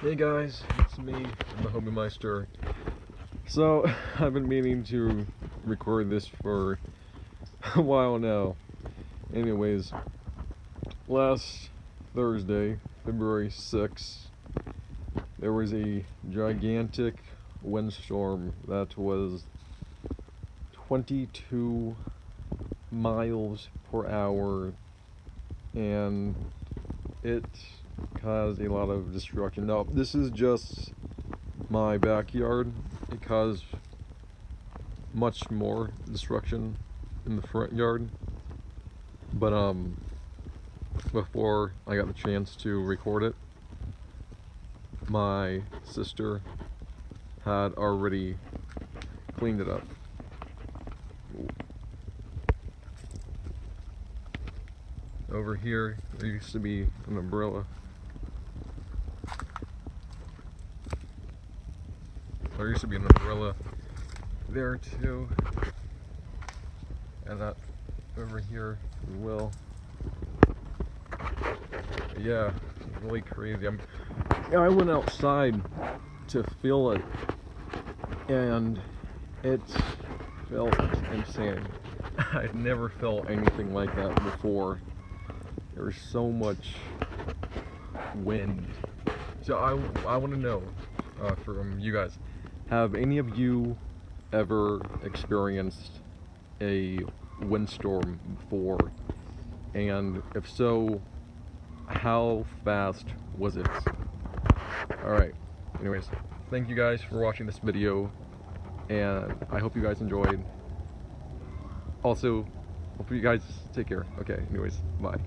Hey guys, it's me, I'm the Homie Meister. So, I've been meaning to record this for a while now. Anyways, last Thursday, February 6th, there was a gigantic windstorm that was 22 miles per hour, and it caused a lot of destruction. Now, this is just my backyard. It caused much more destruction in the front yard, but before I got the chance to record it, my sister had already cleaned it up. Over here there used to be an umbrella. There used to be an umbrella there too, and that over here as well. Yeah, it's really crazy. I went outside to feel it, and it felt insane. I'd never felt anything like that before. There was so much wind. So I want to know from you guys, have any of you ever experienced a windstorm before? And if so, how fast was it? Alright, anyways, thank you guys for watching this video, and I hope you guys enjoyed. Also, hope you guys take care. Okay, anyways, bye.